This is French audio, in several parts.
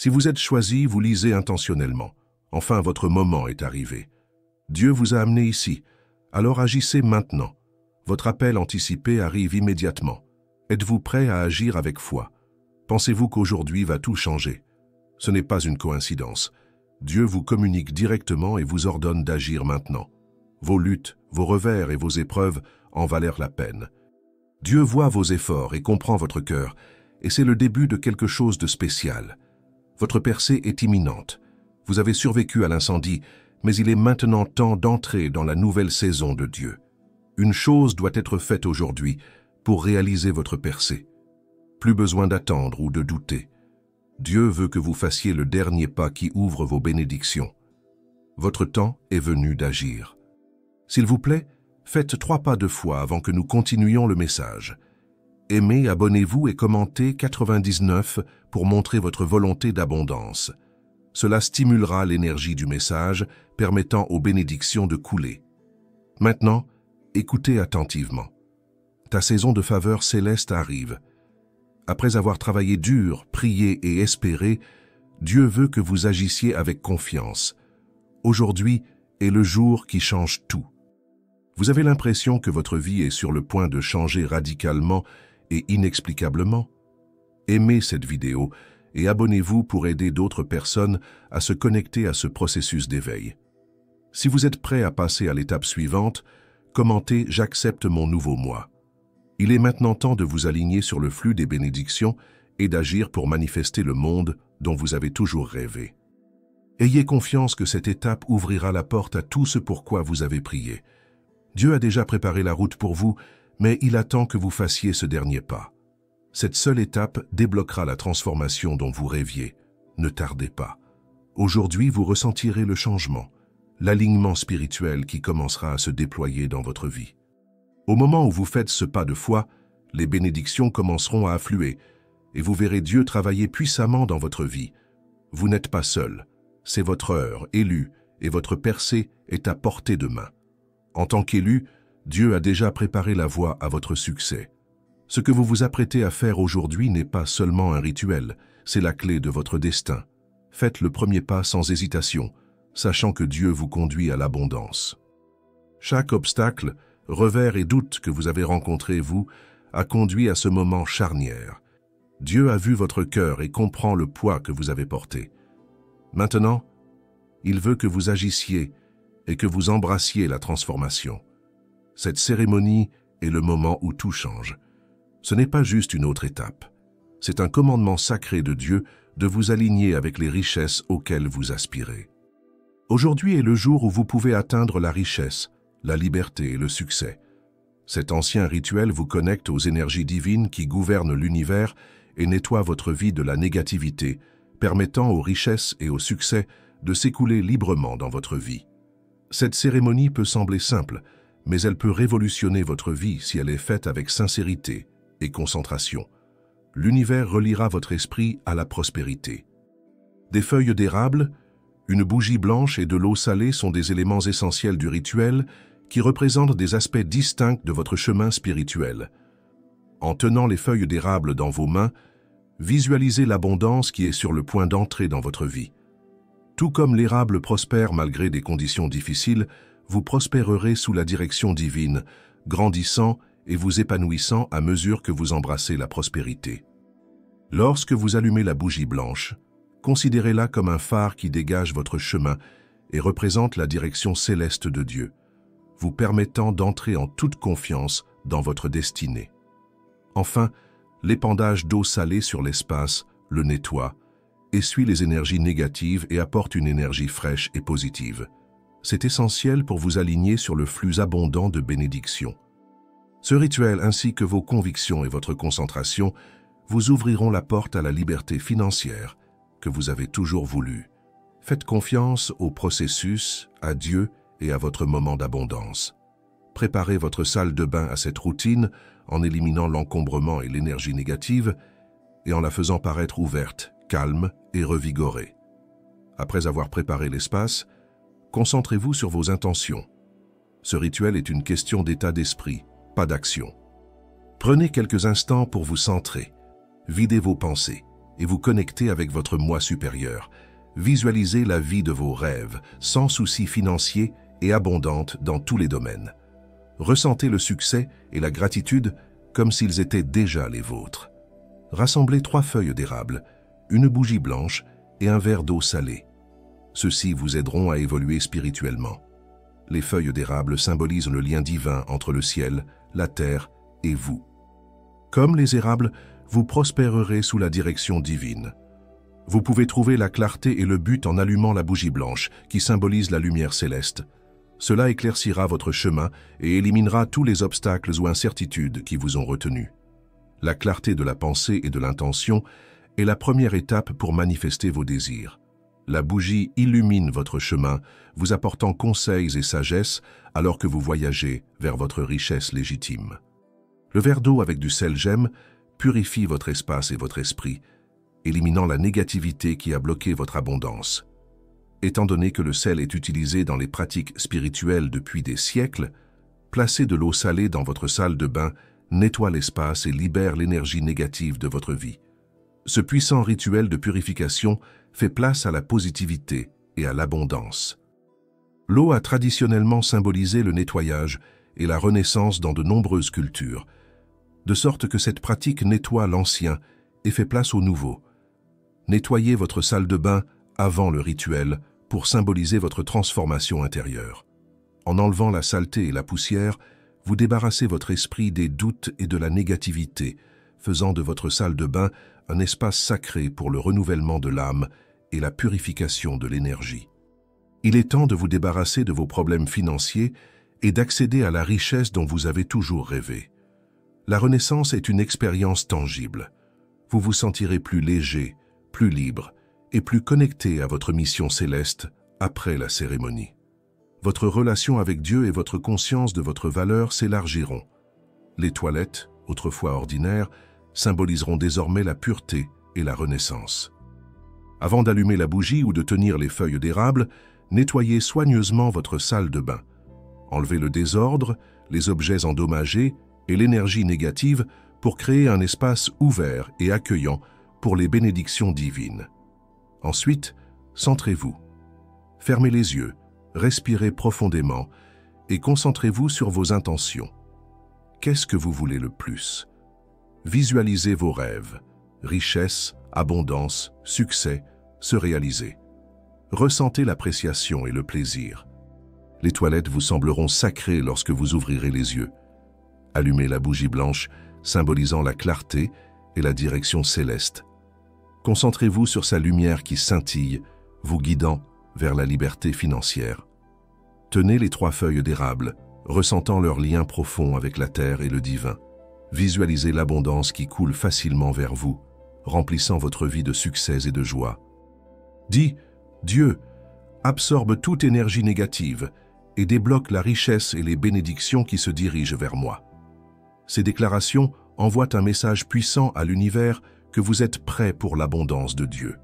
Si vous êtes choisi, vous lisez intentionnellement. Enfin, votre moment est arrivé. Dieu vous a amené ici, alors agissez maintenant. Votre appel anticipé arrive immédiatement. Êtes-vous prêt à agir avec foi? Pensez-vous qu'aujourd'hui va tout changer? Ce n'est pas une coïncidence. Dieu vous communique directement et vous ordonne d'agir maintenant. Vos luttes, vos revers et vos épreuves en valèrent la peine. Dieu voit vos efforts et comprend votre cœur, et c'est le début de quelque chose de spécial. Votre percée est imminente. Vous avez survécu à l'incendie, mais il est maintenant temps d'entrer dans la nouvelle saison de Dieu. Une chose doit être faite aujourd'hui pour réaliser votre percée. Plus besoin d'attendre ou de douter. Dieu veut que vous fassiez le dernier pas qui ouvre vos bénédictions. Votre temps est venu d'agir. S'il vous plaît, faites 3 pas de foi avant que nous continuions le message. Aimez, abonnez-vous et commentez 99 pour montrer votre volonté d'abondance. Cela stimulera l'énergie du message, permettant aux bénédictions de couler. Maintenant, écoutez attentivement. Ta saison de faveur céleste arrive. Après avoir travaillé dur, prié et espéré, Dieu veut que vous agissiez avec confiance. Aujourd'hui est le jour qui change tout. Vous avez l'impression que votre vie est sur le point de changer radicalement et inexplicablement? Aimez cette vidéo et abonnez-vous pour aider d'autres personnes à se connecter à ce processus d'éveil. Si vous êtes prêt à passer à l'étape suivante, commentez « J'accepte mon nouveau moi ». Il est maintenant temps de vous aligner sur le flux des bénédictions et d'agir pour manifester le monde dont vous avez toujours rêvé. Ayez confiance que cette étape ouvrira la porte à tout ce pourquoi vous avez prié. Dieu a déjà préparé la route pour vous, mais il attend que vous fassiez ce dernier pas. Cette seule étape débloquera la transformation dont vous rêviez. Ne tardez pas. Aujourd'hui, vous ressentirez le changement, l'alignement spirituel qui commencera à se déployer dans votre vie. Au moment où vous faites ce pas de foi, les bénédictions commenceront à affluer et vous verrez Dieu travailler puissamment dans votre vie. Vous n'êtes pas seul. C'est votre heure, élue, et votre percée est à portée de main. En tant qu'élu, Dieu a déjà préparé la voie à votre succès. Ce que vous vous apprêtez à faire aujourd'hui n'est pas seulement un rituel, c'est la clé de votre destin. Faites le premier pas sans hésitation, sachant que Dieu vous conduit à l'abondance. Chaque obstacle, revers et doute que vous avez rencontré, vous, a conduit à ce moment charnière. Dieu a vu votre cœur et comprend le poids que vous avez porté. Maintenant, il veut que vous agissiez et que vous embrassiez la transformation. Cette cérémonie est le moment où tout change. Ce n'est pas juste une autre étape. C'est un commandement sacré de Dieu de vous aligner avec les richesses auxquelles vous aspirez. Aujourd'hui est le jour où vous pouvez atteindre la richesse, la liberté et le succès. Cet ancien rituel vous connecte aux énergies divines qui gouvernent l'univers et nettoie votre vie de la négativité, permettant aux richesses et au succès de s'écouler librement dans votre vie. Cette cérémonie peut sembler simple, mais elle peut révolutionner votre vie si elle est faite avec sincérité et concentration. L'univers reliera votre esprit à la prospérité. Des feuilles d'érable, une bougie blanche et de l'eau salée sont des éléments essentiels du rituel qui représentent des aspects distincts de votre chemin spirituel. En tenant les feuilles d'érable dans vos mains, visualisez l'abondance qui est sur le point d'entrer dans votre vie. Tout comme l'érable prospère malgré des conditions difficiles, vous prospérerez sous la direction divine, grandissant et vous épanouissant à mesure que vous embrassez la prospérité. Lorsque vous allumez la bougie blanche, considérez-la comme un phare qui dégage votre chemin et représente la direction céleste de Dieu, vous permettant d'entrer en toute confiance dans votre destinée. Enfin, l'épandage d'eau salée sur l'espace le nettoie, essuie les énergies négatives et apporte une énergie fraîche et positive. C'est essentiel pour vous aligner sur le flux abondant de bénédictions. Ce rituel ainsi que vos convictions et votre concentration vous ouvriront la porte à la liberté financière que vous avez toujours voulu. Faites confiance au processus, à Dieu et à votre moment d'abondance. Préparez votre salle de bain à cette routine en éliminant l'encombrement et l'énergie négative et en la faisant paraître ouverte, calme et revigorée. Après avoir préparé l'espace, concentrez-vous sur vos intentions. Ce rituel est une question d'état d'esprit, pas d'action. Prenez quelques instants pour vous centrer, videz vos pensées et vous connecter avec votre moi supérieur. Visualisez la vie de vos rêves, sans soucis financiers et abondante dans tous les domaines. Ressentez le succès et la gratitude comme s'ils étaient déjà les vôtres. Rassemblez 3 feuilles d'érable, une bougie blanche et un verre d'eau salée. Ceux-ci vous aideront à évoluer spirituellement. Les feuilles d'érable symbolisent le lien divin entre le ciel, la terre et vous. Comme les érables, vous prospérerez sous la direction divine. Vous pouvez trouver la clarté et le but en allumant la bougie blanche, qui symbolise la lumière céleste. Cela éclaircira votre chemin et éliminera tous les obstacles ou incertitudes qui vous ont retenu. La clarté de la pensée et de l'intention est la première étape pour manifester vos désirs. La bougie illumine votre chemin, vous apportant conseils et sagesse alors que vous voyagez vers votre richesse légitime. Le verre d'eau avec du sel gemme purifie votre espace et votre esprit, éliminant la négativité qui a bloqué votre abondance. Étant donné que le sel est utilisé dans les pratiques spirituelles depuis des siècles, placez de l'eau salée dans votre salle de bain nettoie l'espace et libère l'énergie négative de votre vie. Ce puissant rituel de purification fait place à la positivité et à l'abondance. L'eau a traditionnellement symbolisé le nettoyage et la renaissance dans de nombreuses cultures, de sorte que cette pratique nettoie l'ancien et fait place au nouveau. Nettoyez votre salle de bain avant le rituel pour symboliser votre transformation intérieure. En enlevant la saleté et la poussière, vous débarrassez votre esprit des doutes et de la négativité, faisant de votre salle de bain un espace sacré pour le renouvellement de l'âme et la purification de l'énergie. Il est temps de vous débarrasser de vos problèmes financiers et d'accéder à la richesse dont vous avez toujours rêvé. La renaissance est une expérience tangible. Vous vous sentirez plus léger, plus libre et plus connecté à votre mission céleste après la cérémonie. Votre relation avec Dieu et votre conscience de votre valeur s'élargiront. Les toilettes, autrefois ordinaires, symboliseront désormais la pureté et la renaissance. Avant d'allumer la bougie ou de tenir les feuilles d'érable, nettoyez soigneusement votre salle de bain. Enlevez le désordre, les objets endommagés et l'énergie négative pour créer un espace ouvert et accueillant pour les bénédictions divines. Ensuite, centrez-vous. Fermez les yeux, respirez profondément et concentrez-vous sur vos intentions. Qu'est-ce que vous voulez le plus? Visualisez vos rêves, richesse, abondance, succès, se réaliser. Ressentez l'appréciation et le plaisir. Les toilettes vous sembleront sacrées lorsque vous ouvrirez les yeux. Allumez la bougie blanche, symbolisant la clarté et la direction céleste. Concentrez-vous sur sa lumière qui scintille, vous guidant vers la liberté financière. Tenez les 3 feuilles d'érable, ressentant leur lien profond avec la terre et le divin. Visualisez l'abondance qui coule facilement vers vous, remplissant votre vie de succès et de joie. Dis, Dieu, absorbe toute énergie négative et débloque la richesse et les bénédictions qui se dirigent vers moi. Ces déclarations envoient un message puissant à l'univers que vous êtes prêt pour l'abondance de Dieu.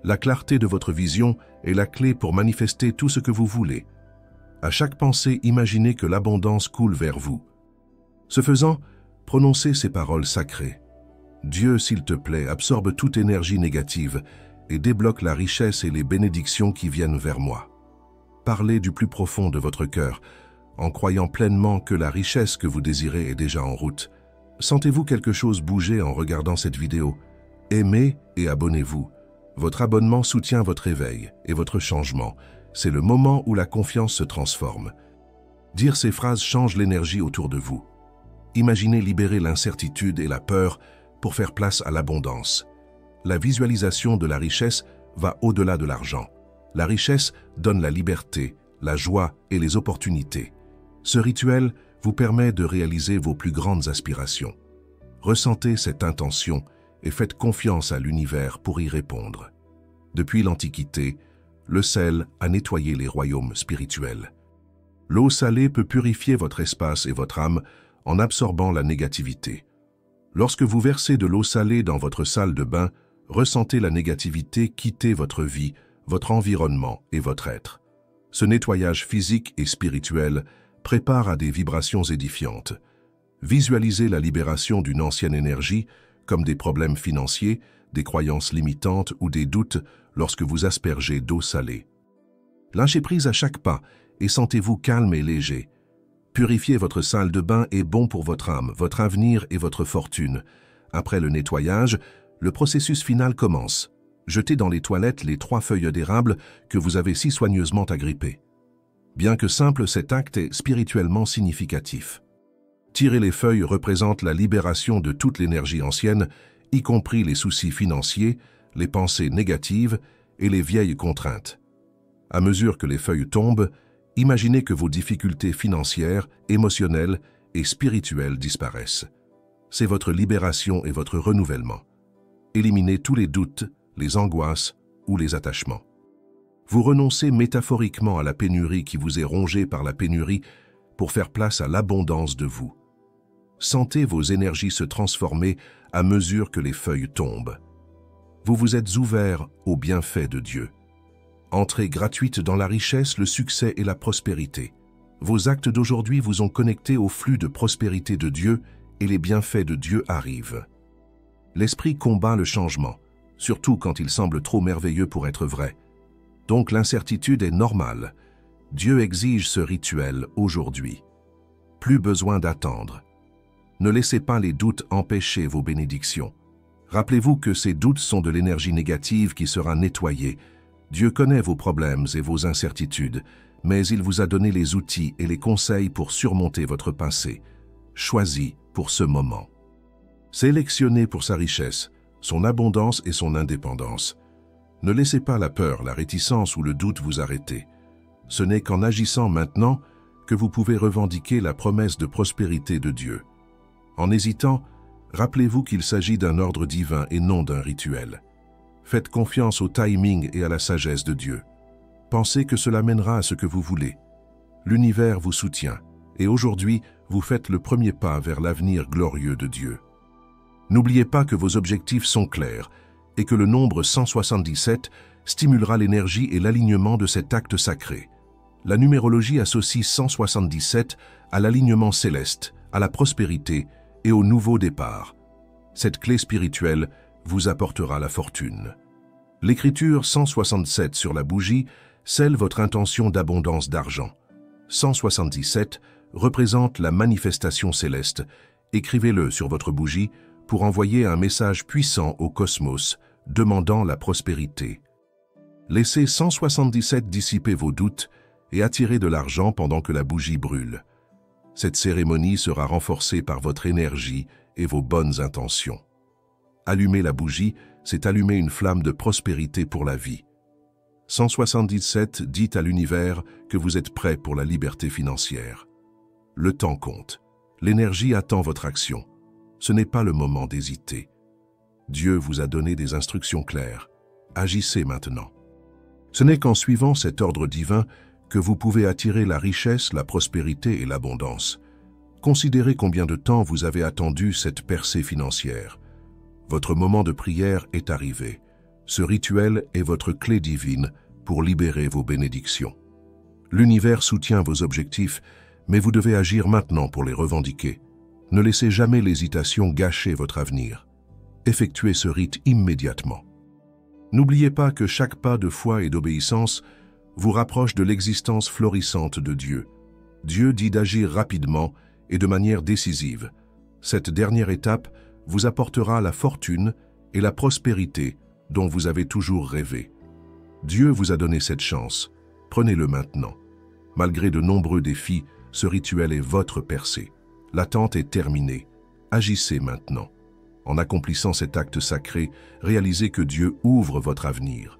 La clarté de votre vision est la clé pour manifester tout ce que vous voulez. À chaque pensée, imaginez que l'abondance coule vers vous. Ce faisant, prononcez ces paroles sacrées. Dieu, s'il te plaît, absorbe toute énergie négative et débloque la richesse et les bénédictions qui viennent vers moi. Parlez du plus profond de votre cœur, en croyant pleinement que la richesse que vous désirez est déjà en route. Sentez-vous quelque chose bouger en regardant cette vidéo? Aimez et abonnez-vous. Votre abonnement soutient votre éveil et votre changement. C'est le moment où la confiance se transforme. Dire ces phrases change l'énergie autour de vous. Imaginez libérer l'incertitude et la peur pour faire place à l'abondance. La visualisation de la richesse va au-delà de l'argent. La richesse donne la liberté, la joie et les opportunités. Ce rituel vous permet de réaliser vos plus grandes aspirations. Ressentez cette intention et faites confiance à l'univers pour y répondre. Depuis l'Antiquité, le sel a nettoyé les royaumes spirituels. L'eau salée peut purifier votre espace et votre âme en absorbant la négativité. Lorsque vous versez de l'eau salée dans votre salle de bain, ressentez la négativité quitter votre vie, votre environnement et votre être. Ce nettoyage physique et spirituel prépare à des vibrations édifiantes. Visualisez la libération d'une ancienne énergie, comme des problèmes financiers, des croyances limitantes ou des doutes lorsque vous aspergez d'eau salée. Lâchez prise à chaque pas et sentez-vous calme et léger. Purifier votre salle de bain est bon pour votre âme, votre avenir et votre fortune. Après le nettoyage, le processus final commence. Jetez dans les toilettes les 3 feuilles d'érable que vous avez si soigneusement agrippées. Bien que simple, cet acte est spirituellement significatif. Tirer les feuilles représente la libération de toute l'énergie ancienne, y compris les soucis financiers, les pensées négatives et les vieilles contraintes. À mesure que les feuilles tombent, imaginez que vos difficultés financières, émotionnelles et spirituelles disparaissent. C'est votre libération et votre renouvellement. Éliminez tous les doutes, les angoisses ou les attachements. Vous renoncez métaphoriquement à la pénurie qui vous est rongée par la pénurie pour faire place à l'abondance de vous. Sentez vos énergies se transformer à mesure que les feuilles tombent. Vous vous êtes ouvert aux bienfaits de Dieu. Entrée gratuite dans la richesse, le succès et la prospérité. Vos actes d'aujourd'hui vous ont connecté au flux de prospérité de Dieu et les bienfaits de Dieu arrivent. L'esprit combat le changement, surtout quand il semble trop merveilleux pour être vrai. Donc l'incertitude est normale. Dieu exige ce rituel aujourd'hui. Plus besoin d'attendre. Ne laissez pas les doutes empêcher vos bénédictions. Rappelez-vous que ces doutes sont de l'énergie négative qui sera nettoyée. Dieu connaît vos problèmes et vos incertitudes, mais il vous a donné les outils et les conseils pour surmonter votre passé. Choisis pour ce moment. Sélectionnez pour sa richesse, son abondance et son indépendance. Ne laissez pas la peur, la réticence ou le doute vous arrêter. Ce n'est qu'en agissant maintenant que vous pouvez revendiquer la promesse de prospérité de Dieu. En hésitant, rappelez-vous qu'il s'agit d'un ordre divin et non d'un rituel. Faites confiance au timing et à la sagesse de Dieu. Pensez que cela mènera à ce que vous voulez. L'univers vous soutient, et aujourd'hui, vous faites le premier pas vers l'avenir glorieux de Dieu. N'oubliez pas que vos objectifs sont clairs et que le nombre 177 stimulera l'énergie et l'alignement de cet acte sacré. La numérologie associe 177 à l'alignement céleste, à la prospérité et au nouveau départ. Cette clé spirituelle vous apportera la fortune. L'écriture 167 sur la bougie scelle votre intention d'abondance d'argent. 177 représente la manifestation céleste. Écrivez-le sur votre bougie pour envoyer un message puissant au cosmos, demandant la prospérité. Laissez 177 dissiper vos doutes et attirer de l'argent pendant que la bougie brûle. Cette cérémonie sera renforcée par votre énergie et vos bonnes intentions. Allumer la bougie, c'est allumer une flamme de prospérité pour la vie. 177 dit à l'univers que vous êtes prêt pour la liberté financière. Le temps compte. L'énergie attend votre action. Ce n'est pas le moment d'hésiter. Dieu vous a donné des instructions claires. Agissez maintenant. Ce n'est qu'en suivant cet ordre divin que vous pouvez attirer la richesse, la prospérité et l'abondance. Considérez combien de temps vous avez attendu cette percée financière. Votre moment de prière est arrivé. Ce rituel est votre clé divine pour libérer vos bénédictions. L'univers soutient vos objectifs, mais vous devez agir maintenant pour les revendiquer. Ne laissez jamais l'hésitation gâcher votre avenir. Effectuez ce rite immédiatement. N'oubliez pas que chaque pas de foi et d'obéissance vous rapproche de l'existence florissante de Dieu. Dieu dit d'agir rapidement et de manière décisive. Cette dernière étape vous apportera la fortune et la prospérité dont vous avez toujours rêvé. Dieu vous a donné cette chance. Prenez-le maintenant. Malgré de nombreux défis, ce rituel est votre percée. L'attente est terminée. Agissez maintenant. En accomplissant cet acte sacré, réalisez que Dieu ouvre votre avenir.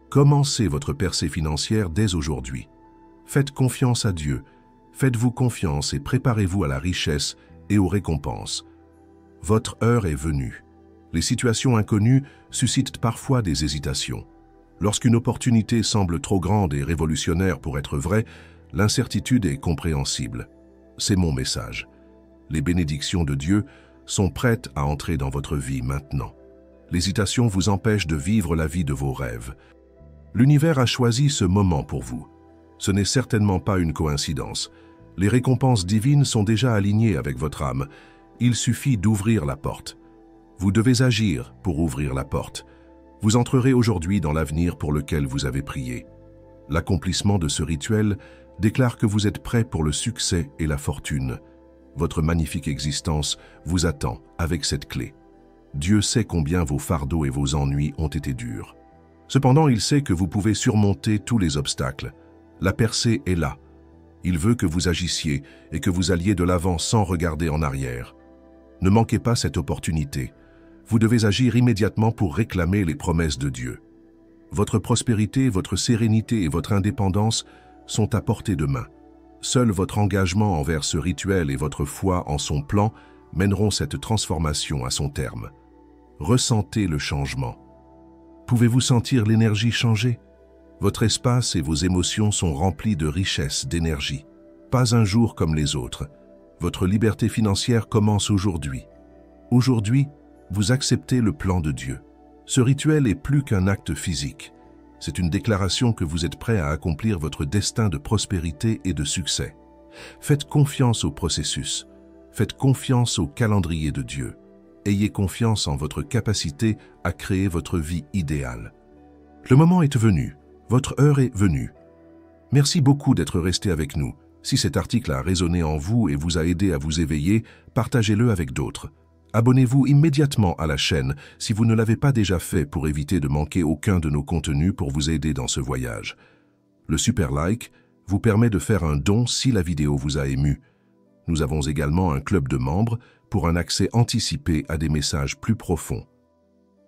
Commencez votre percée financière dès aujourd'hui. Faites confiance à Dieu. Faites-vous confiance et préparez-vous à la richesse et aux récompenses. Votre heure est venue. Les situations inconnues suscitent parfois des hésitations. Lorsqu'une opportunité semble trop grande et révolutionnaire pour être vraie, l'incertitude est compréhensible. C'est mon message. Les bénédictions de Dieu sont prêtes à entrer dans votre vie maintenant. L'hésitation vous empêche de vivre la vie de vos rêves. L'univers a choisi ce moment pour vous. Ce n'est certainement pas une coïncidence. Les récompenses divines sont déjà alignées avec votre âme. Il suffit d'ouvrir la porte. Vous devez agir pour ouvrir la porte. Vous entrerez aujourd'hui dans l'avenir pour lequel vous avez prié. L'accomplissement de ce rituel déclare que vous êtes prêt pour le succès et la fortune. Votre magnifique existence vous attend avec cette clé. Dieu sait combien vos fardeaux et vos ennuis ont été durs. Cependant, il sait que vous pouvez surmonter tous les obstacles. La percée est là. Il veut que vous agissiez et que vous alliez de l'avant sans regarder en arrière. Ne manquez pas cette opportunité. Vous devez agir immédiatement pour réclamer les promesses de Dieu. Votre prospérité, votre sérénité et votre indépendance sont à portée de main. Seul votre engagement envers ce rituel et votre foi en son plan mèneront cette transformation à son terme. Ressentez le changement. Pouvez-vous sentir l'énergie changer? Votre espace et vos émotions sont remplis de richesse, d'énergie. Pas un jour comme les autres. Votre liberté financière commence aujourd'hui. Aujourd'hui, vous acceptez le plan de Dieu. Ce rituel est plus qu'un acte physique. C'est une déclaration que vous êtes prêt à accomplir votre destin de prospérité et de succès. Faites confiance au processus. Faites confiance au calendrier de Dieu. Ayez confiance en votre capacité à créer votre vie idéale. Le moment est venu. Votre heure est venue. Merci beaucoup d'être resté avec nous. Si cet article a résonné en vous et vous a aidé à vous éveiller, partagez-le avec d'autres. Abonnez-vous immédiatement à la chaîne si vous ne l'avez pas déjà fait pour éviter de manquer aucun de nos contenus pour vous aider dans ce voyage. Le super like vous permet de faire un don si la vidéo vous a ému. Nous avons également un club de membres pour un accès anticipé à des messages plus profonds.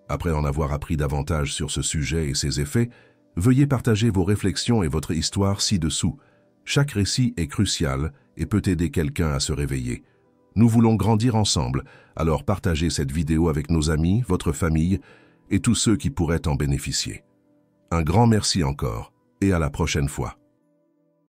Après en avoir appris davantage sur ce sujet et ses effets, veuillez partager vos réflexions et votre histoire ci-dessous. Chaque récit est crucial et peut aider quelqu'un à se réveiller. Nous voulons grandir ensemble, alors partagez cette vidéo avec nos amis, votre famille et tous ceux qui pourraient en bénéficier. Un grand merci encore et à la prochaine fois.